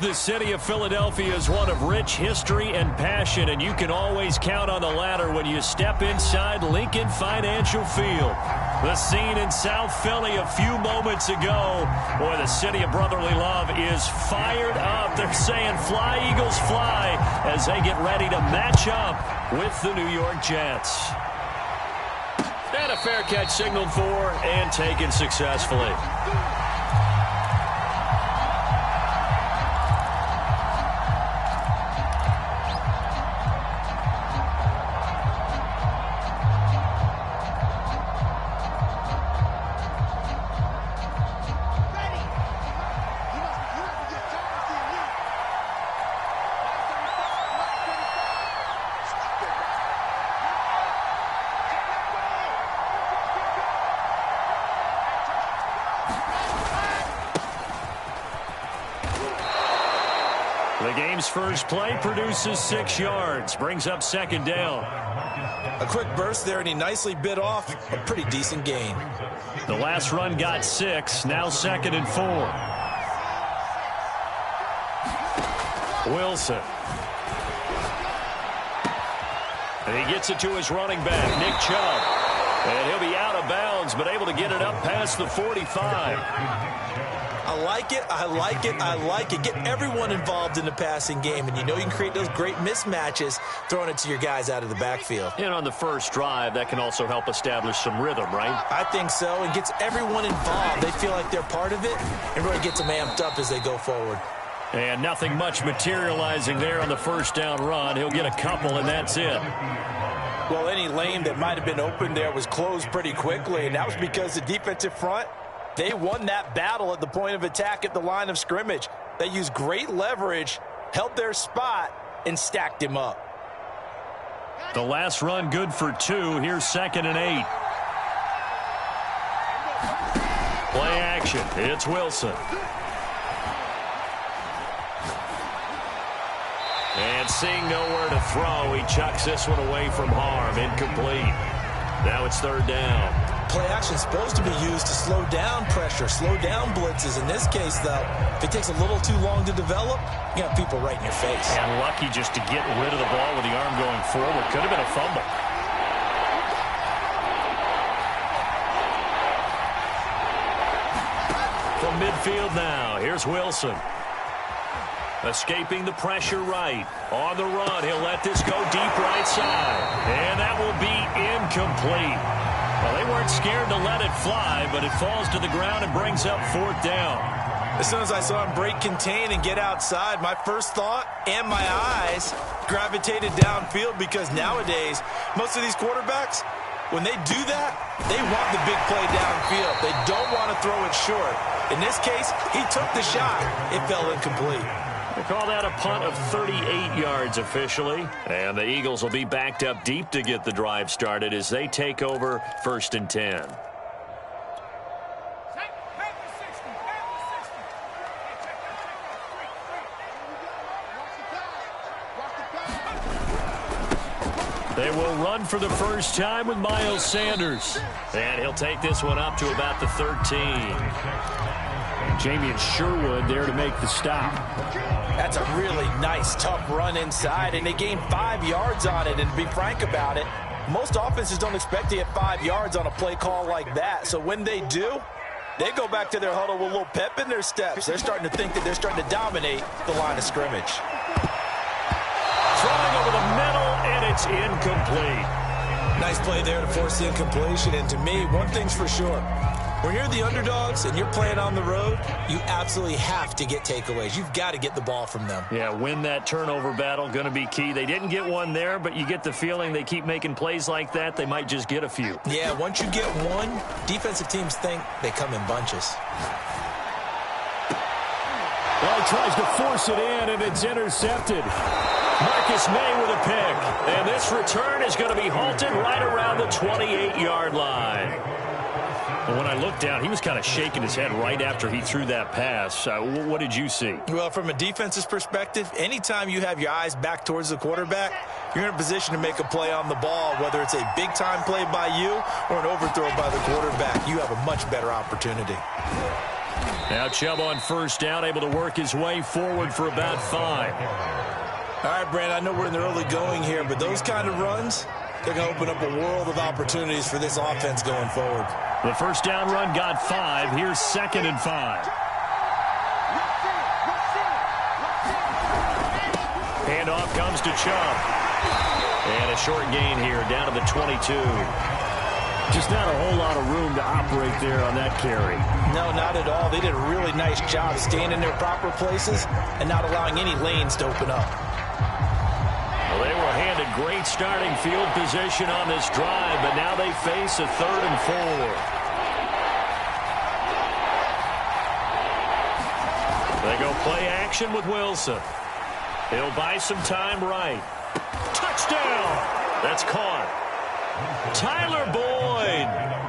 The city of Philadelphia is one of rich history and passion, and you can always count on the latter when you step inside Lincoln Financial Field. The scene in South Philly a few moments ago. Boy, the city of brotherly love is fired up. They're saying, "Fly, Eagles, fly," as they get ready to match up with the New York Jets. And a fair catch signaled for and taken successfully. The game's first play produces 6 yards, brings up second down. A quick burst there, and he nicely bit off a pretty decent gain. The last run got 6, now 2nd and 4. Wilson. And he gets it to his running back, Nick Chubb. And he'll be out of bounds, but able to get it up past the 45. I like it, I like it, I like it. Get everyone involved in the passing game, and you know you can create those great mismatches throwing it to your guys out of the backfield. And on the first drive, that can also help establish some rhythm, right? I think so. It gets everyone involved. They feel like they're part of it, and really gets them amped up as they go forward. And nothing much materializing there on the first down run. He'll get a couple, and that's it. Well, any lane that might have been open there was closed pretty quickly, and that was because the defensive front, they won that battle at the point of attack at the line of scrimmage. They used great leverage, held their spot, and stacked him up. The last run good for 2. Here's 2nd and 8. Play action. It's Wilson. And seeing nowhere to throw, he chucks this one away from harm. Incomplete. Now it's 3rd down. Play action is supposed to be used to slow down pressure, slow down blitzes. In this case, though, if it takes a little too long to develop, you got people right in your face. And lucky just to get rid of the ball with the arm going forward. Could have been a fumble. From midfield now, here's Wilson. Escaping the pressure right. On the run, he'll let this go deep right side. And that will be incomplete. Well, they weren't scared to let it fly, but it falls to the ground and brings up 4th down. As soon as I saw him break contain and get outside, my first thought and my eyes gravitated downfield, because nowadays, most of these quarterbacks, when they do that, they want the big play downfield. They don't want to throw it short. In this case, he took the shot. It fell incomplete. They call that a punt of 38 yards officially. And the Eagles will be backed up deep to get the drive started as they take over 1st and 10. They will run for the first time with Miles Sanders. And he'll take this one up to about the 13. Jamien Sherwood there to make the stop. That's a really nice, tough run inside, and they gained 5 yards on it. And to be frank about it, most offenses don't expect to get 5 yards on a play call like that. So when they do, they go back to their huddle with a little pep in their steps. They're starting to think that they're starting to dominate the line of scrimmage. Throwing over the middle, and it's incomplete. Nice play there to force the incompletion. And to me, one thing's for sure. When you're the underdogs and you're playing on the road, you absolutely have to get takeaways. You've got to get the ball from them. Yeah, win that turnover battle, going to be key. They didn't get one there, but you get the feeling they keep making plays like that, they might just get a few. Yeah, once you get one, defensive teams think they come in bunches. Well, he tries to force it in, and it's intercepted. Marcus May with a pick. And this return is going to be halted right around the 28-yard line. And when I looked down, he was kind of shaking his head right after he threw that pass. What did you see? Well, from a defense's perspective, anytime you have your eyes back towards the quarterback, you're in a position to make a play on the ball, whether it's a big-time play by you or an overthrow by the quarterback. You have a much better opportunity. Now Chubb on first down, able to work his way forward for about 5. All right, Brandon, I know we're in the early going here, but those kind of runs, they're going to open up a world of opportunities for this offense going forward. The first down run got 5. Here's 2nd and 5. Handoff comes to Chubb. And a short gain here, down to the 22. Just not a whole lot of room to operate there on that carry. No, not at all. They did a really nice job staying in their proper places and not allowing any lanes to open up. Well, they were handed great starting field position on this drive, but now they face a 3rd and 4. They go play action with Wilson. He'll buy some time right. Touchdown! That's caught. Tyler Boyd,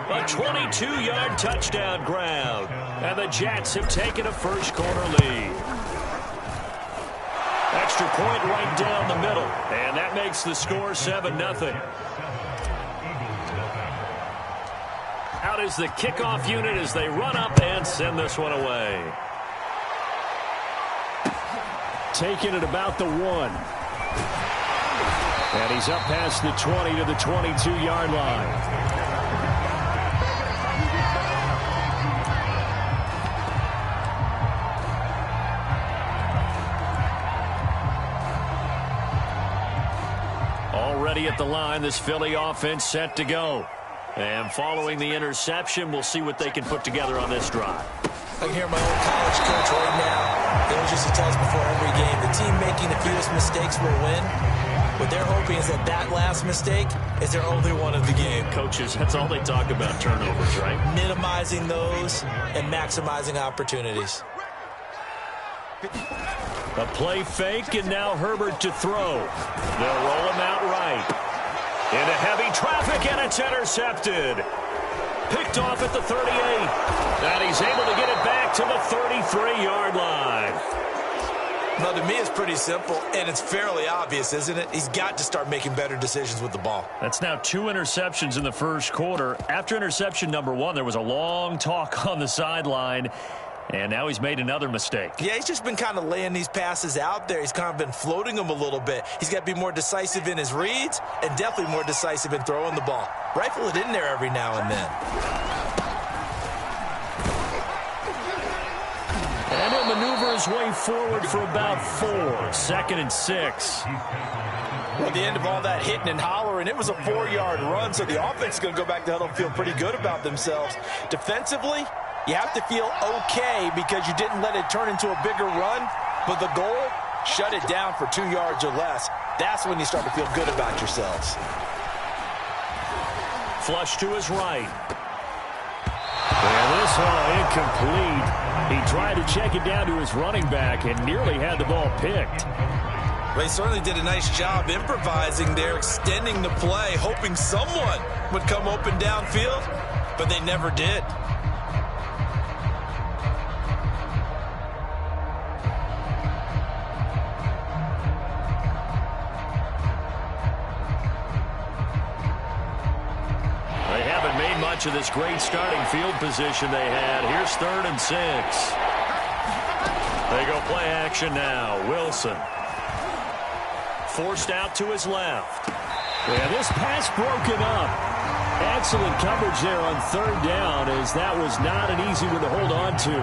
a 22-yard touchdown grab. And the Jets have taken a first-quarter lead. Extra point right down the middle. And that makes the score 7-0. Out is the kickoff unit as they run up and send this one away. Taking it about the 1. And he's up past the 20 to the 22-yard line. Already at the line, this Philly offense set to go. And following the interception, we'll see what they can put together on this drive. I can hear my old college coach right now. He always used to tell us before every game, the team making the fewest mistakes will win. What they're hoping is that last mistake is their only one of the game. Coaches, that's all they talk about, turnovers, right? Minimizing those and maximizing opportunities. A play fake, and now Herbert to throw. They'll roll him out right. Into heavy traffic, and it's intercepted. Picked off at the 38. And he's able to get it back to the 33-yard line. Well, to me, it's pretty simple, and it's fairly obvious, isn't it? He's got to start making better decisions with the ball. That's now 2 interceptions in the first quarter. After interception number 1, there was a long talk on the sideline, and now he's made another mistake. Yeah, he's just been kind of laying these passes out there. He's kind of been floating them a little bit. He's got to be more decisive in his reads and definitely more decisive in throwing the ball. Rifle it in there every now and then. And he'll maneuver his way forward for about 4. 2nd and 6. Well, at the end of all that hitting and hollering, it was a 4-yard run, so the offense is going to go back to huddle and feel pretty good about themselves. Defensively, you have to feel okay because you didn't let it turn into a bigger run, but the goal, shut it down for 2 yards or less. That's when you start to feel good about yourselves. Flush to his right. And this one incomplete. He tried to check it down to his running back and nearly had the ball picked. They certainly did a nice job improvising there, extending the play, hoping someone would come open downfield, but they never did. Of this great starting field position they had. Here's 3rd and 6. They go play action now. Wilson forced out to his left. And this pass broken up. Excellent coverage there on 3rd down, as that was not an easy one to hold on to.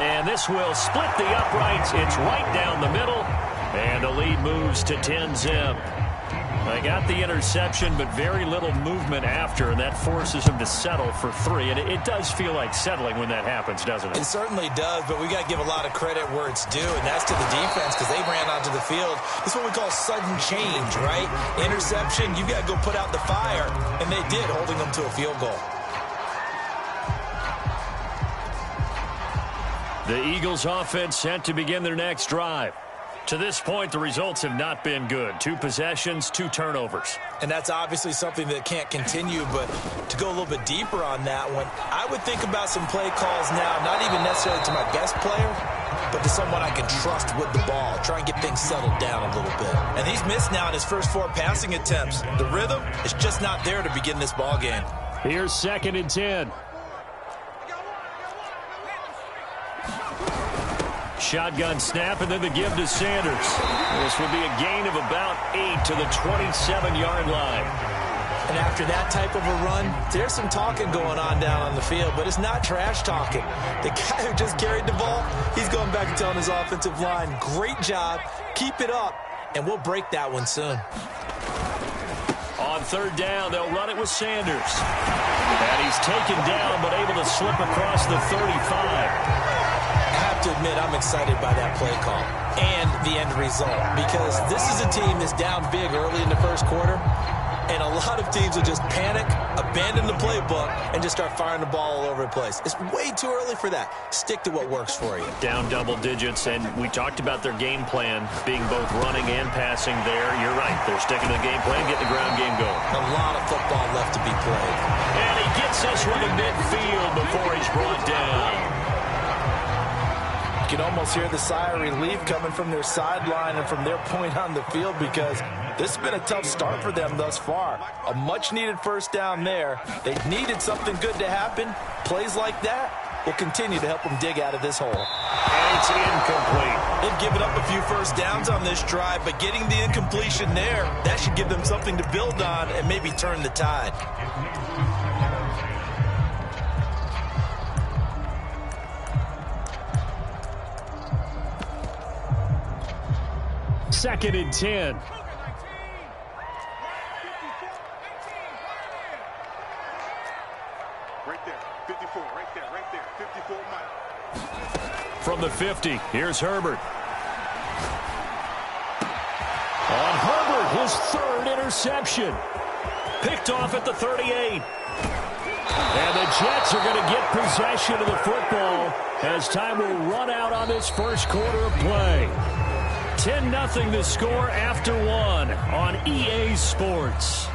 And this will split the uprights. It's right down the middle. And the lead moves to 10-zip. They got the interception, but very little movement after, and that forces them to settle for 3. And it does feel like settling when that happens, doesn't it? It certainly does, but we got to give a lot of credit where it's due, and that's to the defense because they ran onto the field. This is what we call sudden change, right? Interception, you got to go put out the fire, and they did, holding them to a field goal. The Eagles offense set to begin their next drive. To this point, the results have not been good. 2 possessions, 2 turnovers. And that's obviously something that can't continue, but to go a little bit deeper on that one, I would think about some play calls now, not even necessarily to my best player, but to someone I can trust with the ball. Try and get things settled down a little bit. And he's missed now in his first 4 passing attempts. The rhythm is just not there to begin this ball game. Here's 2nd and 10. Shotgun snap, and then the give to Sanders. This will be a gain of about 8 to the 27-yard line. And after that type of a run, there's some talking going on down on the field, but it's not trash talking. The guy who just carried the ball, he's going back and telling his offensive line, great job, keep it up, and we'll break that one soon. On 3rd down, they'll run it with Sanders. And he's taken down, but able to slip across the 35. I have to admit, I'm excited by that play call and the end result, because this is a team that's down big early in the first quarter, and a lot of teams will just panic, abandon the playbook, and just start firing the ball all over the place. It's way too early for that. Stick to what works for you. Down double digits, and we talked about their game plan being both running and passing there. You're right. They're sticking to the game plan, getting the ground game going. A lot of football left to be played. And he gets this one to midfield before he's brought down. You can almost hear the sigh of relief coming from their sideline and from their point on the field, because this has been a tough start for them thus far. A much-needed first down there. They needed something good to happen. Plays like that will continue to help them dig out of this hole. And it's incomplete. They've given up a few first downs on this drive, but getting the incompletion there, that should give them something to build on and maybe turn the tide. Second and 10. Right there, 54, right there, 54 Mike. From the 50, here's Herbert. On Herbert, his 3rd interception. Picked off at the 38. And the Jets are going to get possession of the football as time will run out on this first quarter of play. 10-0 the score after 1 on EA Sports.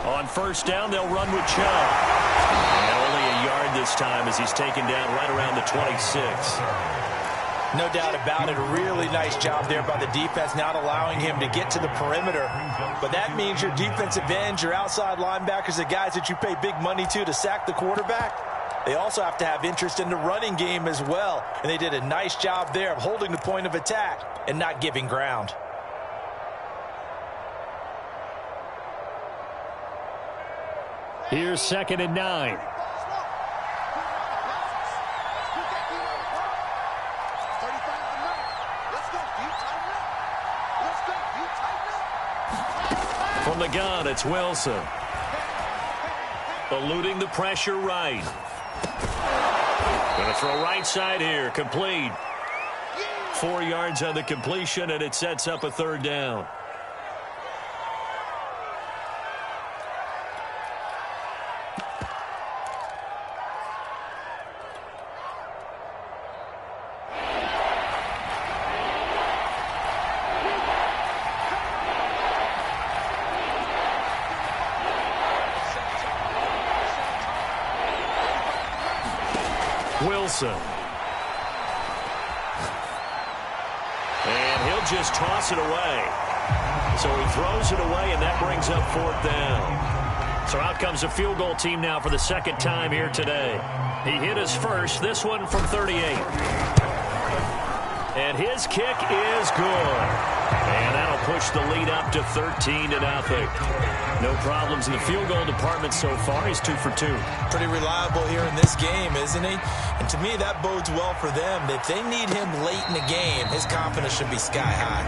On 1st down, they'll run with Chubb. And only a yard this time as he's taken down right around the 26. No doubt about it. A really nice job there by the defense, not allowing him to get to the perimeter. But that means your defensive ends, your outside linebackers, the guys that you pay big money to sack the quarterback, they also have to have interest in the running game as well. And they did a nice job there of holding the point of attack and not giving ground. Here's 2nd and 9. From the gun, it's Wilson. Eluding the pressure right. Going to throw right side here. Complete. 4 yards on the completion, and it sets up a 3rd down. Wilson. And he'll just toss it away. So he throws it away, and that brings up 4th down. So out comes a field goal team now for the 2nd time here today. He hit his first, this one from 38. And his kick is good. And that'll push the lead up to 13-0. No problems in the field goal department so far. He's 2 for 2. Pretty reliable here in this game, isn't he? And to me, that bodes well for them. If they need him late in the game, his confidence should be sky high.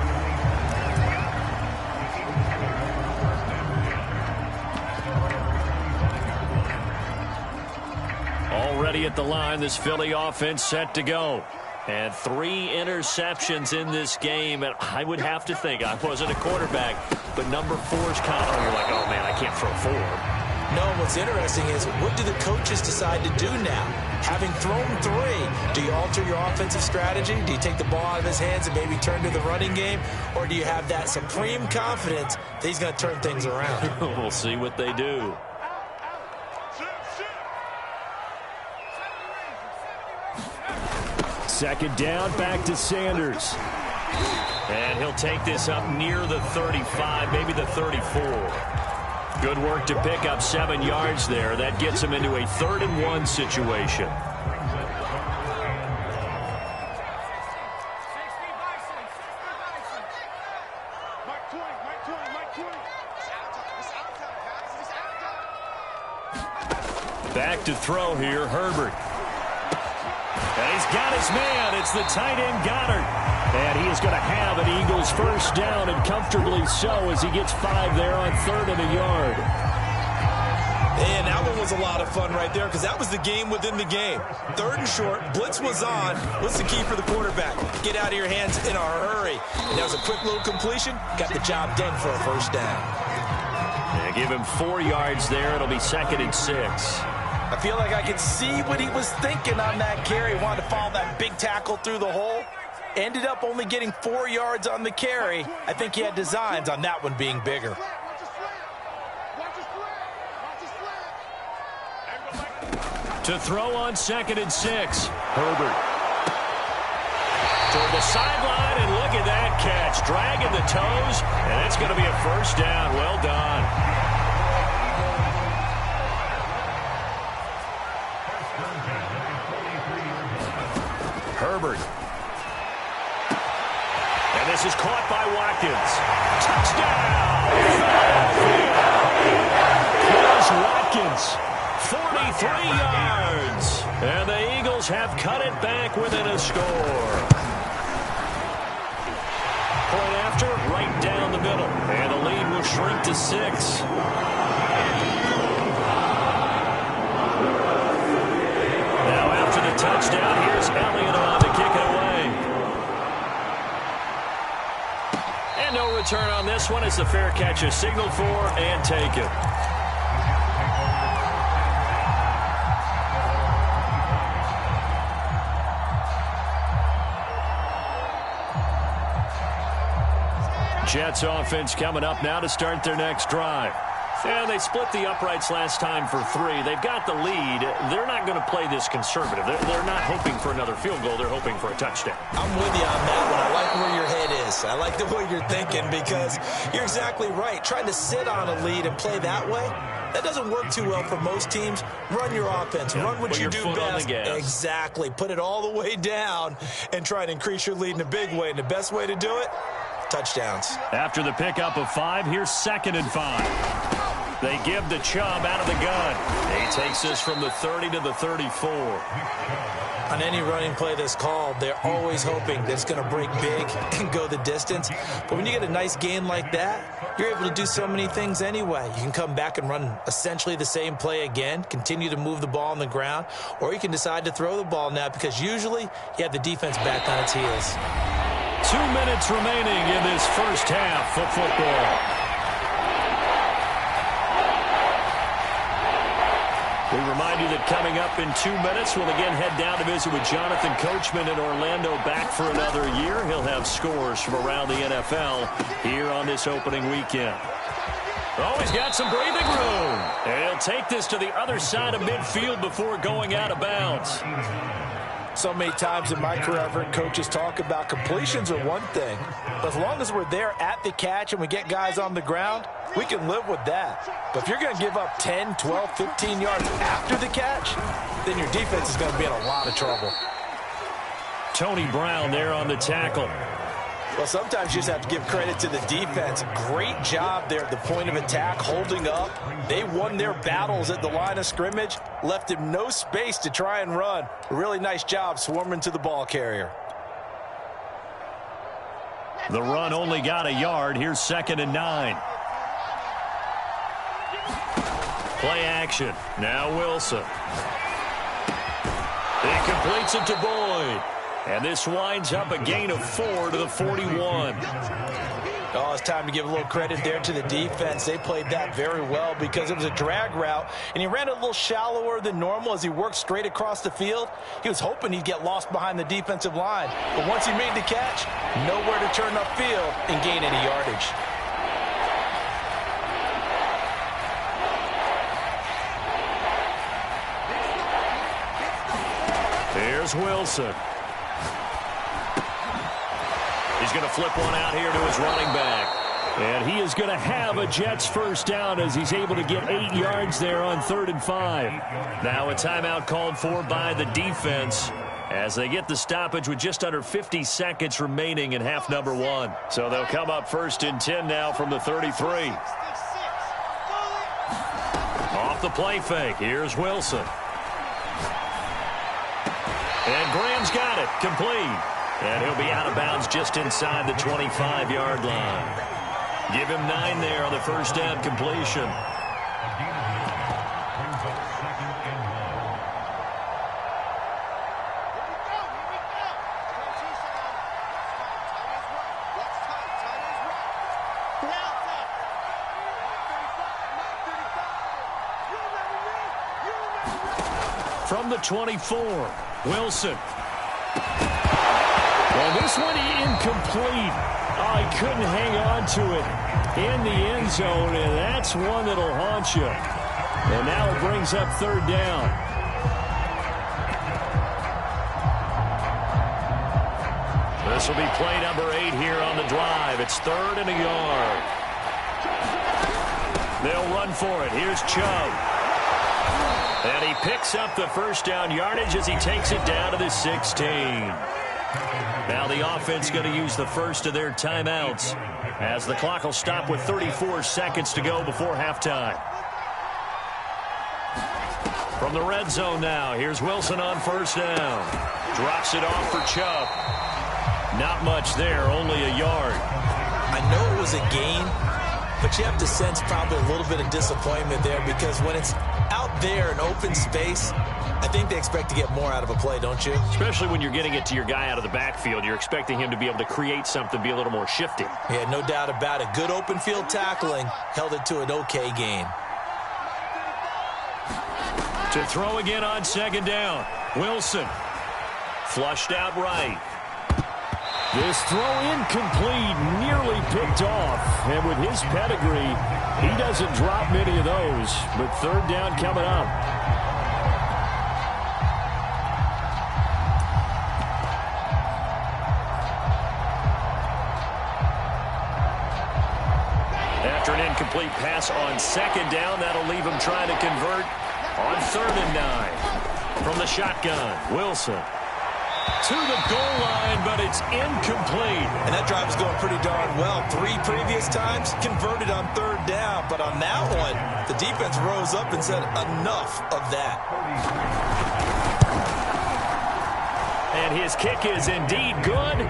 Already at the line, this Philly offense set to go. And 3 interceptions in this game. And I would have to think, I wasn't a quarterback, but number 4's kind of, you're like, oh, man, I can't throw 4. No, what's interesting is what do the coaches decide to do now? Having thrown 3, do you alter your offensive strategy? Do you take the ball out of his hands and maybe turn to the running game? Or do you have that supreme confidence that he's going to turn things around? We'll see what they do. Second down, back to Sanders. And he'll take this up near the 35, maybe the 34. Good work to pick up 7 yards there. That gets him into a 3rd-and-1 situation. Back to throw here, Herbert. And he's got his man. It's the tight end, Goddard. And he is going to have an Eagles first down, and comfortably so, as he gets 5 there on 3rd and a yard. And that one was a lot of fun right there because that was the game within the game. 3rd and short, blitz was on. What's the key for the quarterback? Get out of your hands in a hurry. And that was a quick little completion. Got the job done for a first down. And give him 4 yards there. It'll be 2nd and 6. I feel like I could see what he was thinking on that carry. Wanted to follow that big tackle through the hole. Ended up only getting 4 yards on the carry. I think he had designs on that one being bigger. To throw on 2nd and 6. Herbert. Toward the sideline, and look at that catch. Dragging the toes, and it's going to be a first down. Well done. Herbert. And this is caught by Watkins. Touchdown! Here's Watkins. 43 yards. And the Eagles have cut it back within a score. Point after, right down the middle. And the lead will shrink to 6. Now after the touchdown, here's Elliott on to kick it away. And no return on this one. It's the fair catch is signaled for and taken. Jets offense coming up now to start their next drive. And they split the uprights last time for 3. They've got the lead. They're not going to play this conservative. They're not hoping for another field goal. They're hoping for a touchdown. I'm with you on that one. I like where your head is. I like the way you're thinking because you're exactly right. Trying to sit on a lead and play that way, that doesn't work too well for most teams. Run your offense. Yeah, run what you do best. Exactly. Put it all the way down and try and increase your lead in a big way. And the best way to do it, touchdowns. After the pickup of 5, here's 2nd and 5. They give the Chubb out of the gun. He takes this from the 30 to the 34. On any running play that's called, they're always hoping that it's going to break big and go the distance. But when you get a nice gain like that, you're able to do so many things anyway. You can come back and run essentially the same play again, continue to move the ball on the ground, or you can decide to throw the ball now because usually you have the defense back on its heels. 2 minutes remaining in this first half of football. We remind you that coming up in 2 minutes, we'll again head down to visit with Jonathan Coachman in Orlando, back for another year. He'll have scores from around the NFL here on this opening weekend. Oh, he's got some breathing room. And he'll take this to the other side of midfield before going out of bounds. So many times in my career, I've heard coaches talk about completions are one thing. But as long as we're there at the catch and we get guys on the ground, we can live with that. But if you're going to give up 10, 12, 15 yards after the catch, then your defense is going to be in a lot of trouble. Tony Brown there on the tackle. Well, sometimes you just have to give credit to the defense. Great job there at the point of attack, holding up. They won their battles at the line of scrimmage, left him no space to try and run. A really nice job swarming to the ball carrier. The run only got a yard. Here's 2nd and 9. Play action. Now Wilson. He completes it to Boyd. And this winds up a gain of 4 to the 41. Oh, it's time to give a little credit there to the defense. They played that very well because it was a drag route, and he ran it a little shallower than normal as he worked straight across the field. He was hoping he'd get lost behind the defensive line, but once he made the catch, nowhere to turn upfield and gain any yardage. Here's Wilson. He's going to flip one out here to his running back. And he is going to have a Jets first down as he's able to get 8 yards there on 3rd and 5. Now a timeout called for by the defense as they get the stoppage with just under 50 seconds remaining in half number 1. So they'll come up 1st and 10 now from the 33. Off the play fake. Here's Wilson. And Graham's got it. Complete. And he'll be out of bounds just inside the 25-yard line. Give him 9 there on the first down completion. From the 24, Wilson. Well, this one incomplete. Oh, he couldn't hang on to it in the end zone, and that's one that'll haunt you. And now it brings up 3rd down. This will be play number 8 here on the drive. It's 3rd and a yard. They'll run for it. Here's Chubb. And he picks up the first down yardage as he takes it down to the 16. Now the offense going to use the first of their timeouts as the clock will stop with 34 seconds to go before halftime. From the red zone now, here's Wilson on first down. Drops it off for Chubb. Not much there, only a yard. I know it was a gain, but you have to sense probably a little bit of disappointment there because when it's out there in open space, I think they expect to get more out of a play, don't you? Especially when you're getting it to your guy out of the backfield. You're expecting him to be able to create something, be a little more shifty. Yeah, no doubt about it. Good open field tackling held it to an okay gain. To throw again on 2nd down. Wilson. Flushed out right. This throw incomplete, nearly picked off. And with his pedigree, he doesn't drop many of those. But 3rd down coming up. After an incomplete pass on 2nd down, that'll leave him trying to convert on 3rd and 9. From the shotgun, Wilson. To the goal line, but it's incomplete. And that drive is going pretty darn well. 3 previous times converted on 3rd down. But on that one, the defense rose up and said enough of that. And his kick is indeed good.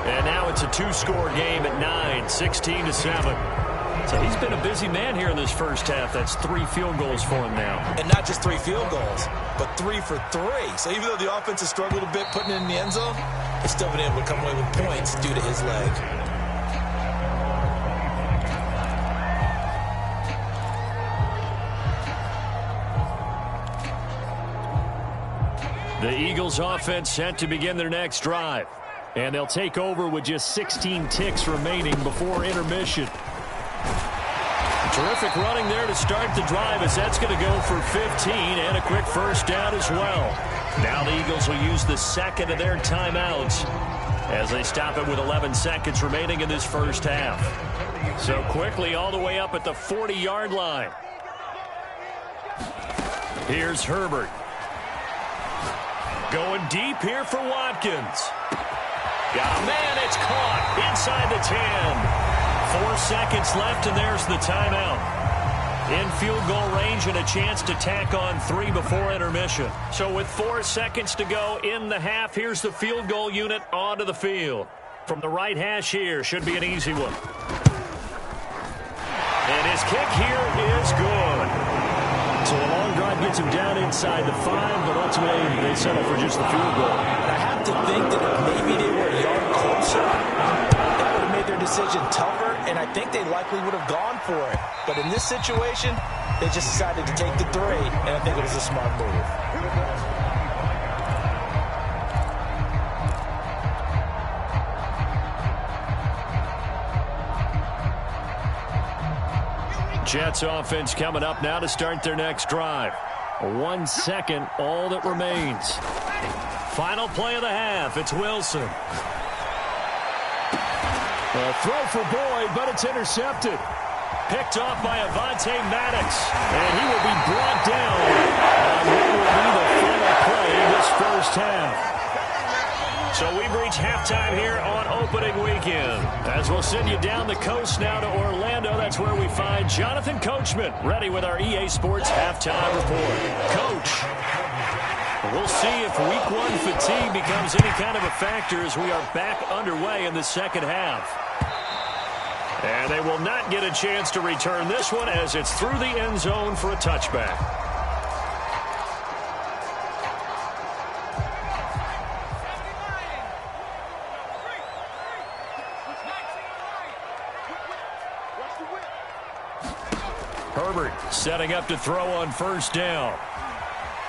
And now it's a 2-score game at 9, 16-7. So he's been a busy man here in this first half. That's 3 field goals for him now. And not just 3 field goals, but 3 for 3. So even though the offense has struggled a bit putting it in the end zone, they've still been able to come away with points due to his leg. The Eagles offense set to begin their next drive. And they'll take over with just 16 ticks remaining before intermission. Terrific running there to start the drive as that's going to go for 15 and a quick first down as well. Now the Eagles will use the second of their timeouts as they stop it with 11 seconds remaining in this first half. So quickly all the way up at the 40-yard line. Here's Herbert. Going deep here for Watkins. Got a man, it's caught inside the 10. 4 seconds left, and there's the timeout. In field goal range and a chance to tack on 3 before intermission. So with 4 seconds to go in the half, here's the field goal unit onto the field. From the right hash here, should be an easy one. And his kick here is good. So a long drive gets him down inside the 5, but ultimately they settle for just the field goal. I have to think that if maybe they were a yard closer, that would have made their decision tougher, and I think they likely would have gone for it. But in this situation, they just decided to take the 3, and I think it was a smart move. Jets offense coming up now to start their next drive. 1 second, all that remains. Final play of the half. It's Wilson. A throw for Boyd, but it's intercepted. Picked off by Avonte Maddox. And he will be brought down on what will be the final play of this first half. So we've reached halftime here on opening weekend. As we'll send you down the coast now to Orlando, that's where we find Jonathan Coachman, ready with our EA Sports halftime report. Coach, we'll see if week 1 fatigue becomes any kind of a factor as we are back underway in the second half. And they will not get a chance to return this one as it's through the end zone for a touchback. Herbert setting up to throw on first down.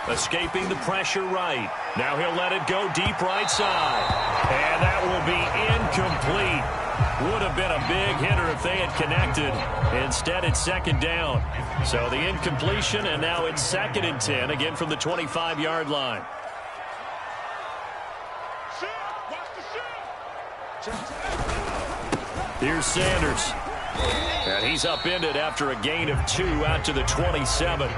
Escaping the pressure right. Now he'll let it go deep right side. And that will be incomplete. Would have been a big hitter if they had connected. Instead, it's second down. So the incompletion, and now it's 2nd and 10, again from the 25-yard line. Here's Sanders. And he's upended after a gain of 2 out to the 27.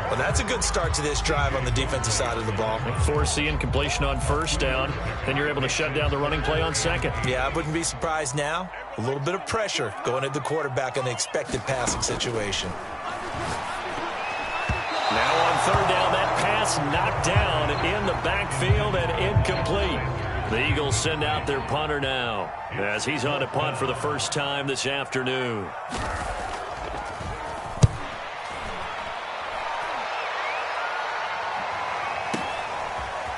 Well, that's a good start to this drive on the defensive side of the ball. Force the incompletion on first down. Then you're able to shut down the running play on second. Yeah, I wouldn't be surprised now. A little bit of pressure going at the quarterback in the expected passing situation. Now on third down, that pass knocked down in the backfield and incomplete. The Eagles send out their punter now as he's on a punt for the first time this afternoon.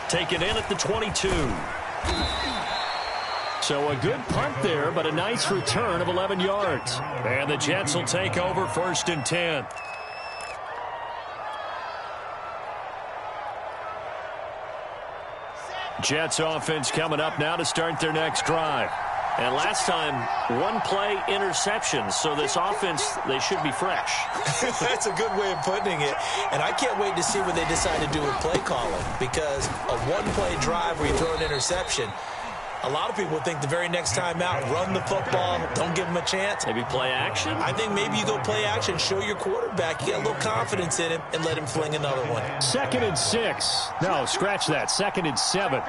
Taken in at the 22. So a good punt there, but a nice return of 11 yards. And the Jets will take over 1st and 10. Jets offense coming up now to start their next drive. And last time, 1-play interceptions. So this offense, they should be fresh. That's a good way of putting it. And I can't wait to see what they decide to do with play calling. Because a 1-play drive where you throw an interception, a lot of people think the very next time out, run the football, don't give them a chance. Maybe play action? I think maybe you go play action, show your quarterback, you get a little confidence in him, and let him fling another one. 2nd and 6. No, scratch that. 2nd and 7.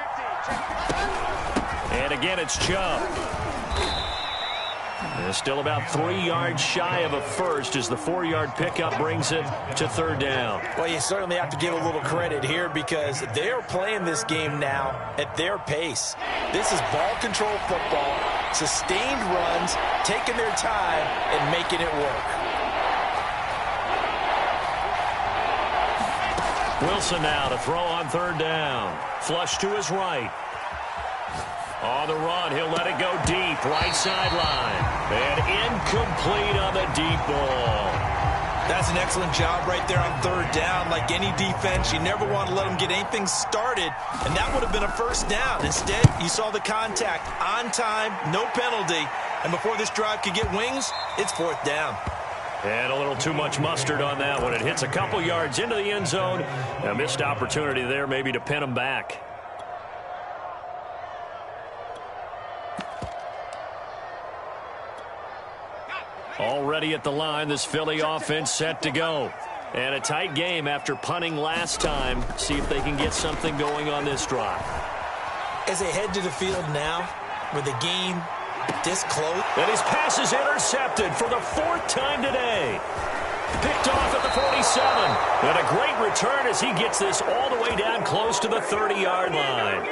And again, it's Chubb. They're still about 3 yards shy of a first as the 4-yard pickup brings it to third down. Well, you certainly have to give a little credit here because they're playing this game now at their pace. This is ball control football, sustained runs, taking their time, and making it work. Wilson now to throw on third down. Flush to his right. On the run, he'll let it go deep, right sideline. And incomplete on the deep ball. That's an excellent job right there on third down. Like any defense, you never want to let them get anything started, and that would have been a first down. Instead, you saw the contact on time, no penalty, and before this drive could get wings, it's 4th down. And a little too much mustard on that one. It hits a couple yards into the end zone. A missed opportunity there maybe to pin them back. Already at the line, this Philly offense set to go. And a tight game after punting last time. See if they can get something going on this drive. As they head to the field now, with the game this close. And his pass is intercepted for the 4th time today. Picked off at the 47. And a great return as he gets this all the way down close to the 30-yard line.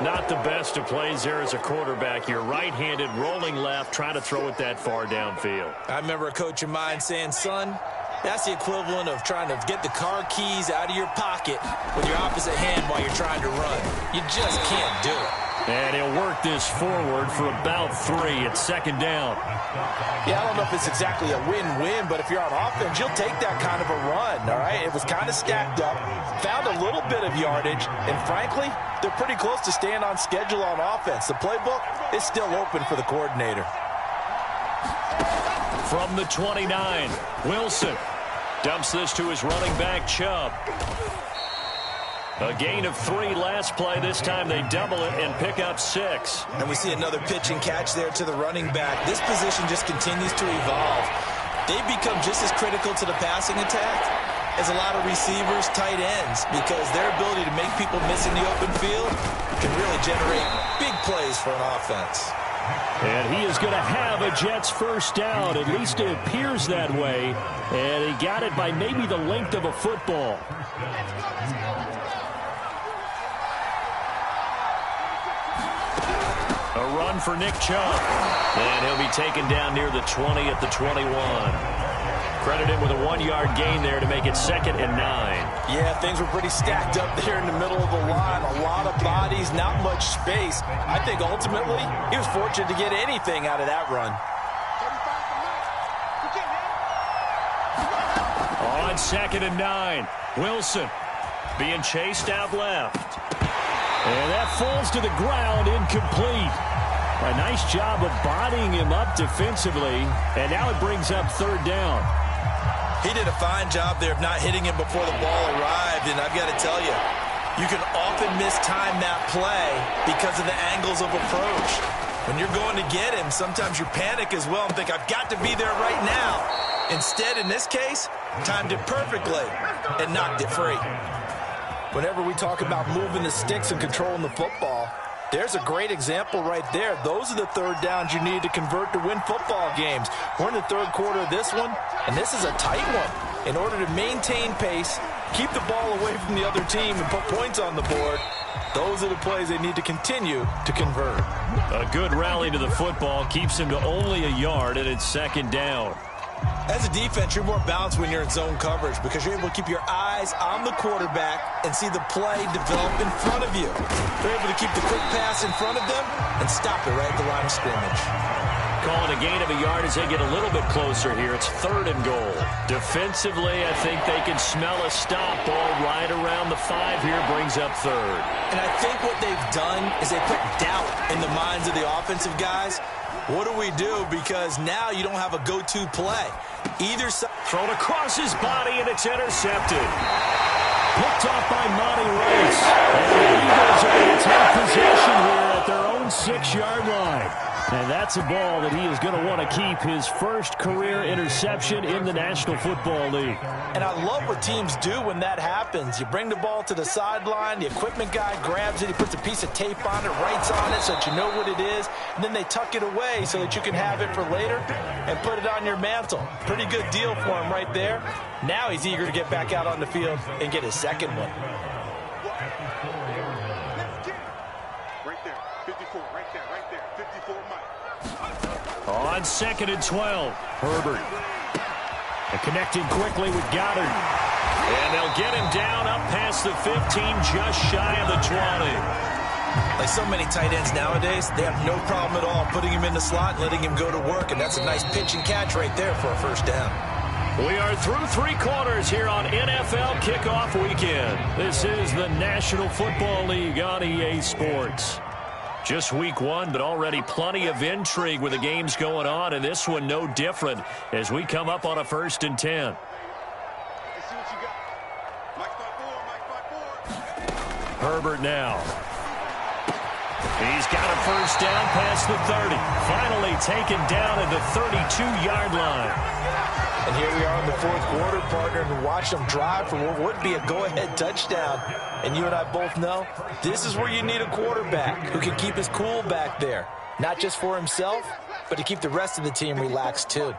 Not the best of plays there as a quarterback. You're right-handed, rolling left, trying to throw it that far downfield. I remember a coach of mine saying, son, that's the equivalent of trying to get the car keys out of your pocket with your opposite hand while you're trying to run. You just can't do it. And he'll work this forward for about 3 at second down. Yeah, I don't know if it's exactly a win-win, but if you're on offense, you'll take that kind of a run, all right? It was kind of stacked up, found a little bit of yardage, and frankly, they're pretty close to staying on schedule on offense. The playbook is still open for the coordinator. From the 29, Wilson dumps this to his running back, Chubb. A gain of 3 last play. This time they double it and pick up 6. And we see another pitch and catch there to the running back. This position just continues to evolve. They've become just as critical to the passing attack as a lot of receivers, tight ends, because their ability to make people miss in the open field can really generate big plays for an offense. And he is going to have a Jets first down. At least it appears that way. And he got it by maybe the length of a football. A run for Nick Chubb. And he'll be taken down near the 20 at the 21. Credit him with a 1-yard gain there to make it 2nd and 9. Yeah, things were pretty stacked up there in the middle of the line. A lot of bodies, not much space. I think ultimately he was fortunate to get anything out of that run. On 2nd and 9, Wilson being chased out left. And that falls to the ground, incomplete. A nice job of bodying him up defensively, and now it brings up 3rd down. He did a fine job there of not hitting him before the ball arrived, and I've got to tell you, you can often mistime that play because of the angles of approach. When you're going to get him, sometimes you panic as well and think, I've got to be there right now. Instead, in this case, timed it perfectly and knocked it free. Whenever we talk about moving the sticks and controlling the football, there's a great example right there. Those are the 3rd downs you need to convert to win football games. We're in the 3rd quarter of this one, and this is a tight one. In order to maintain pace, keep the ball away from the other team, and put points on the board, those are the plays they need to continue to convert. A good rally to the football keeps him to only a yard, and it's 2nd down. As a defense, you're more balanced when you're in zone coverage because you're able to keep your eyes on the quarterback and see the play develop in front of you. You're able to keep the quick pass in front of them and stop it right at the line of scrimmage. Calling a gain of a yard as they get a little bit closer here. It's 3rd and goal. Defensively, I think they can smell a stop. Ball right around the 5 here, brings up 3rd. And I think what they've done is they put doubt in the minds of the offensive guys. What do we do? Because now you don't have a go-to play. Either side. Thrown across his body, and it's intercepted. Picked off by Monty Rice. And the Eagles are going to take possession here at their own 6-yard line. And that's a ball that he is going to want to keep, his first career interception in the National Football League. And I love what teams do when that happens. You bring the ball to the sideline, the equipment guy grabs it, he puts a piece of tape on it, writes on it so that you know what it is, and then they tuck it away so that you can have it for later and put it on your mantle. Pretty good deal for him right there. Now he's eager to get back out on the field and get his 2nd one. Right there, 54, right there, 54 Mike. On 2nd and 12, Herbert. And connecting quickly with Goddard. And they'll get him down up past the 15, just shy of the 20. Like so many tight ends nowadays, they have no problem at all putting him in the slot and letting him go to work, and that's a nice pitch and catch right there for a 1st down. We are through 3 quarters here on NFL Kickoff Weekend. This is the National Football League on EA Sports. Just week 1, but already plenty of intrigue with the games going on, and this one no different as we come up on a 1st and 10. Let's see what you got. Mike 5-4, Mike 5-4. Herbert now. He's got a first down past the 30. Finally taken down at the 32-yard line. And here we are in the 4th quarter, partner, and watch them drive for what would be a go-ahead touchdown. And you and I both know this is where you need a quarterback who can keep his cool back there. Not just for himself, but to keep the rest of the team relaxed too.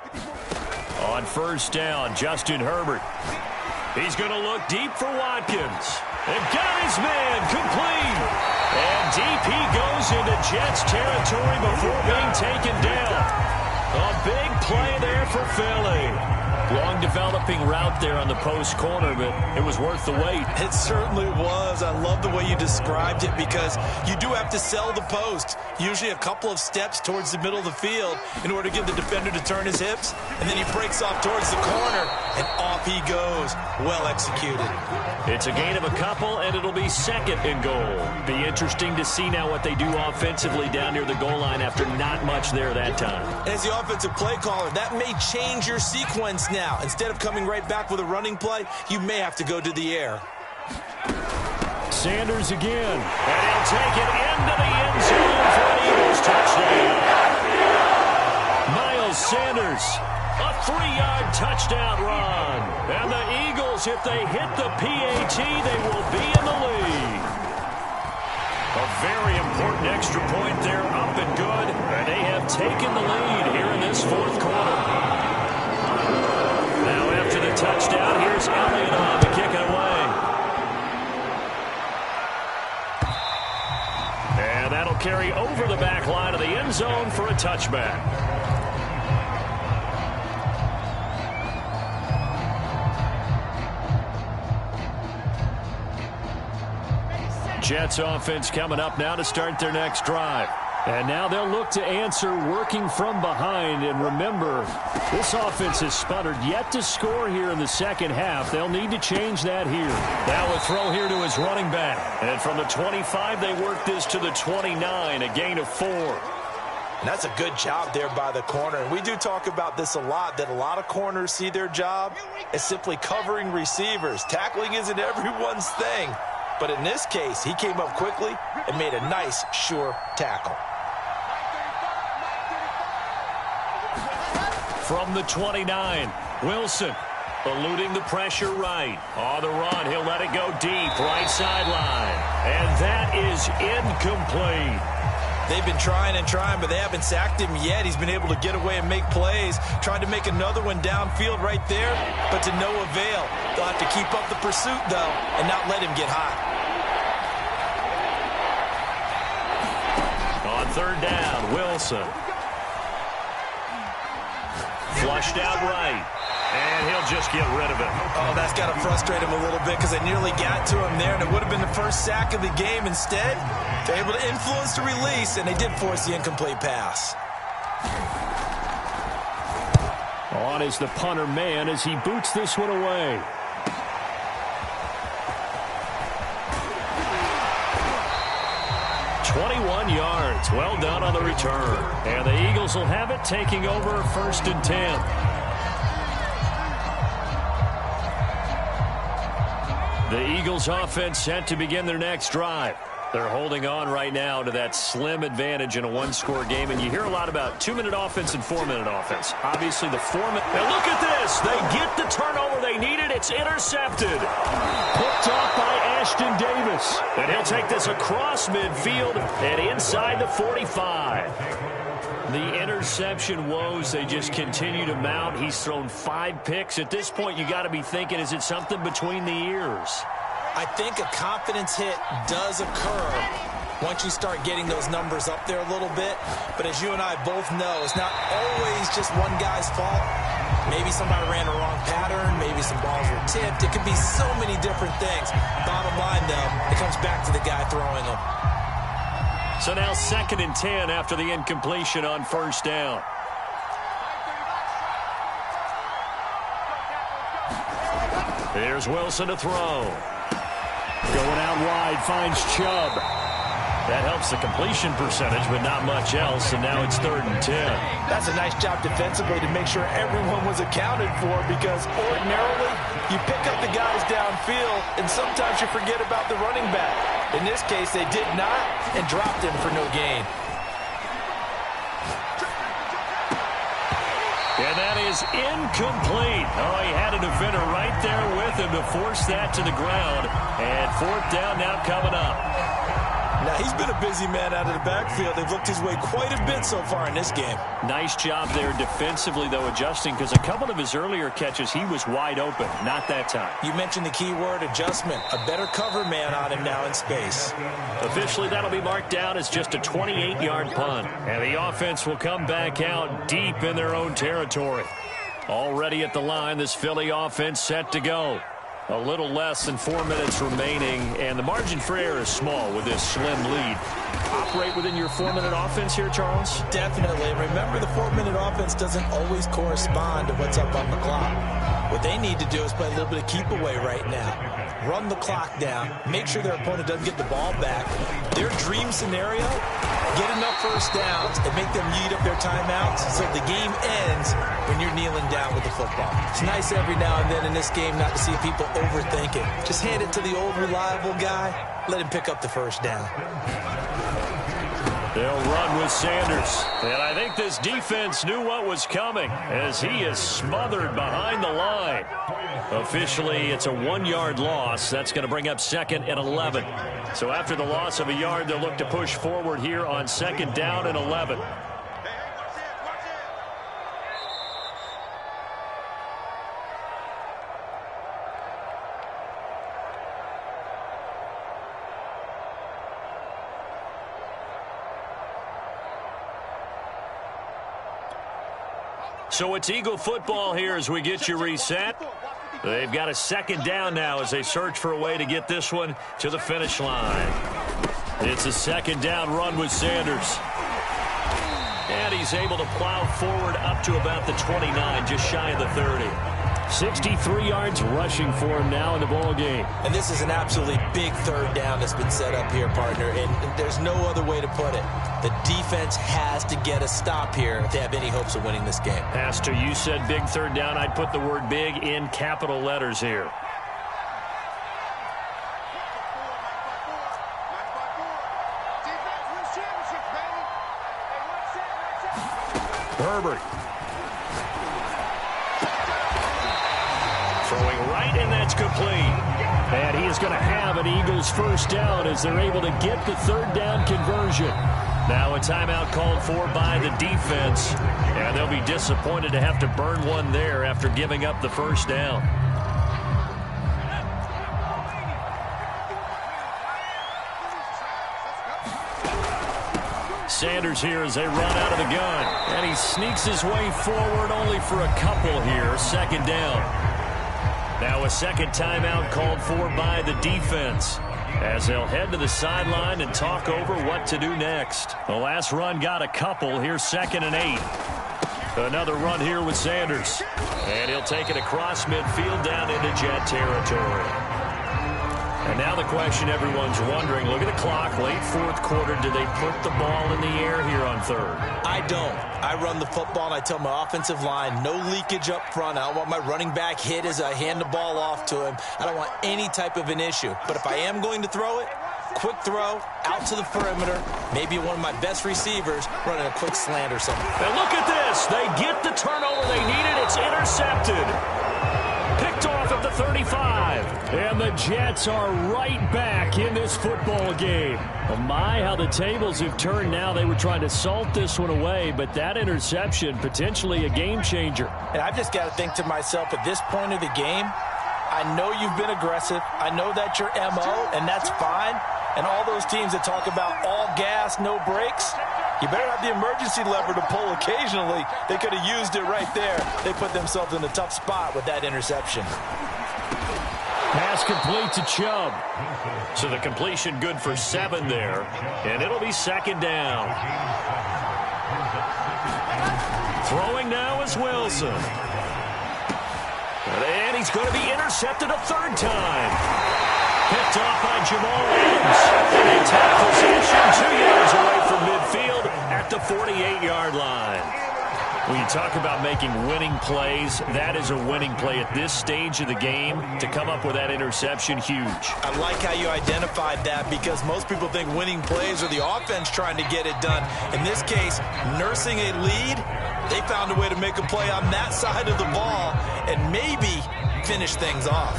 On first down, Justin Herbert. He's going to look deep for Watkins. And got his man complete. And deep he goes into Jets territory before being taken down. A big play there for Philly. Long developing route there on the post corner, but it was worth the wait. It certainly was. I love the way you described it because you do have to sell the post. Usually a couple of steps towards the middle of the field in order to give the defender to turn his hips, and then he breaks off towards the corner, and off he goes. Well executed. It's a gain of a couple, and it'll be second and goal. Be interesting to see now what they do offensively down near the goal line after not much there that time. As the offensive play caller, that may change your sequence now. Instead of coming right back with a running play, you may have to go to the air. Sanders again, and he'll take it into the end zone for an Eagles touchdown. Miles Sanders, a 3-yard touchdown run. And the Eagles, if they hit the PAT, they will be in the lead. A very important extra point there, up and good. And they have taken the lead here in this fourth quarter. Now after the touchdown, here's Elliott on to kick it away. And that'll carry over the back line of the end zone for a touchback. Jets offense coming up now to start their next drive. And now they'll look to answer working from behind. And remember, this offense has sputtered yet to score here in the second half. They'll need to change that here. Now a throw here to his running back. And from the 25, they work this to the 29, a gain of 4. And that's a good job there by the corner. And we do talk about this a lot, that a lot of corners see their job as simply covering receivers. Tackling isn't everyone's thing. But in this case, he came up quickly and made a nice, sure tackle. From the 29, Wilson eluding the pressure right. On the run, he'll let it go deep, right sideline. And that is incomplete. They've been trying and trying, but they haven't sacked him yet. He's been able to get away and make plays. Tried to make another one downfield right there, but to no avail. They'll have to keep up the pursuit, though, and not let him get hot. On third down, Wilson. Flushed out right. And he'll just get rid of it. Oh, that's got to frustrate him a little bit because they nearly got to him there, and it would have been the first sack of the game. Instead, they're able to influence the release, and they did force the incomplete pass. On is the punter man as he boots this one away. yards. Well done on the return. And the Eagles will have it, taking over first and 10. The Eagles offense set to begin their next drive. They're holding on right now to that slim advantage in a one-score game. And you hear a lot about 2-minute offense and 4-minute offense. Obviously, the 4-minute... And look at this! They get the turnover they needed. It's intercepted. Picked off by Ashton Davis. And he'll take this across midfield and inside the 45. The interception woes, they just continue to mount. He's thrown 5 picks. At this point, you got to be thinking, is it something between the ears? I think a confidence hit does occur once you start getting those numbers up there a little bit. But as you and I both know, it's not always just one guy's fault. Maybe somebody ran a wrong pattern. Maybe some balls were tipped. It could be so many different things. Bottom line, though, it comes back to the guy throwing them. So now 2nd and 10 after the incompletion on first down. Here's Wilson to throw. Going out wide, finds Chubb. That helps the completion percentage, but not much else, and now it's 3rd and 10. That's a nice job defensively to make sure everyone was accounted for, because ordinarily you pick up the guys downfield, and sometimes you forget about the running back. In this case, they did not, and dropped him for no gain. And that is incomplete. Oh, he had a defender right there with him to force that to the ground. And 4th down now coming up. Now, he's been a busy man out of the backfield. They've looked his way quite a bit so far in this game. Nice job there defensively, though, adjusting, because a couple of his earlier catches, he was wide open. Not that time. You mentioned the key word, adjustment. A better cover man on him now in space. Officially, that'll be marked down as just a 28-yard punt. And the offense will come back out deep in their own territory. Already at the line, this Philly offense set to go. A little less than 4 minutes remaining, and the margin for error is small with this slim lead. Operate within your 4-minute offense here, Charles? Definitely. Remember, the 4-minute offense doesn't always correspond to what's up on the clock. What they need to do is play a little bit of keep away right now. Run the clock down. Make sure their opponent doesn't get the ball back. Their dream scenario, get enough first downs and make them eat up their timeouts so the game ends when you're kneeling down with the football. It's nice every now and then in this game not to see people overthink it. Just hand it to the old reliable guy. Let him pick up the first down. They'll run with Sanders. And I think this defense knew what was coming as he is smothered behind the line. Officially, it's a 1-yard loss. That's going to bring up 2nd and 11. So after the loss of a yard, they'll look to push forward here on 2nd down and 11. So it's Eagle football here as we get you reset. They've got a 2nd down now as they search for a way to get this one to the finish line. It's a 2nd down run with Sanders. And he's able to plow forward up to about the 29, just shy of the 30. 63 yards rushing for him now in the ball game. And this is an absolutely big 3rd down that's been set up here, partner, and there's no other way to put it. The defense has to get a stop here if they have any hopes of winning this game. Pastor, you said big 3rd down. I'd put the word big in capital letters here. Herbert. Throwing right, and that's complete. And he is going to have an Eagles first down as they're able to get the 3rd down conversion. Now a timeout called for by the defense. And they'll be disappointed to have to burn one there after giving up the first down. Sanders here as they run out of the gun. And he sneaks his way forward only for a couple here. 2nd down. Now a 2nd timeout called for by the defense as they'll head to the sideline and talk over what to do next. The last run got a couple. Here's 2nd and 8. Another run here with Sanders. And he'll take it across midfield down into Jet territory. And now the question everyone's wondering, look at the clock, late 4th quarter, do they put the ball in the air here on 3rd? I don't. I run the football and I tell my offensive line, no leakage up front. I don't want my running back hit as I hand the ball off to him. I don't want any type of an issue. But if I am going to throw it, quick throw, out to the perimeter, maybe one of my best receivers running a quick slant or something. And look at this. They get the turnover they needed. It's intercepted. Picked off at the 35. And the Jets are right back in this football game. Oh my, how the tables have turned now. They were trying to salt this one away, but that interception, potentially a game changer. And I've just got to think to myself, at this point of the game, I know you've been aggressive. I know that's your MO, and that's fine. And all those teams that talk about all gas, no brakes, you better have the emergency lever to pull occasionally. They could have used it right there. They put themselves in a tough spot with that interception. Pass complete to Chubb. So the completion good for 7 there. And it'll be 2nd down. Throwing now is Wilson. And he's going to be intercepted a 3rd time. Picked off by Jamal Adams. They take possession 2 yards away from midfield at the 48-yard line. When you talk about making winning plays, that is a winning play at this stage of the game. To come up with that interception, huge. I like how you identified that because most people think winning plays are the offense trying to get it done. In this case, nursing a lead, they found a way to make a play on that side of the ball and maybe finish things off.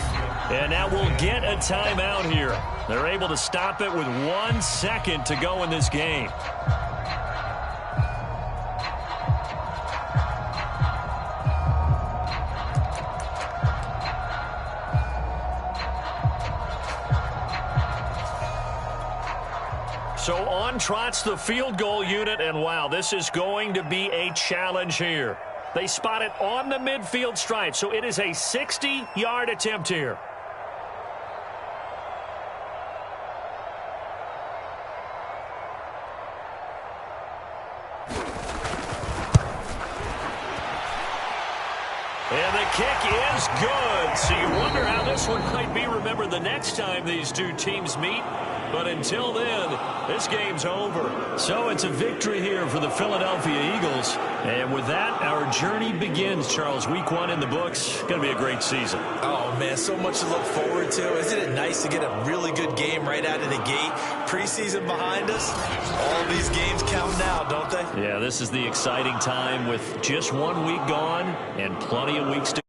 And now we'll get a timeout here. They're able to stop it with 1 second to go in this game. So on trots the field goal unit, and wow, this is going to be a challenge here. They spot it on the midfield stripe, so it is a 60-yard attempt here. And the kick is good. So you wonder how this one might be remembered the next time these two teams meet. But until then, this game's over. So it's a victory here for the Philadelphia Eagles. And with that, our journey begins, Charles. Week 1 in the books. Going to be a great season. Oh, man, so much to look forward to. Isn't it nice to get a really good game right out of the gate? Preseason behind us. All these games count now, don't they? Yeah, this is the exciting time with just 1 week gone and plenty of weeks to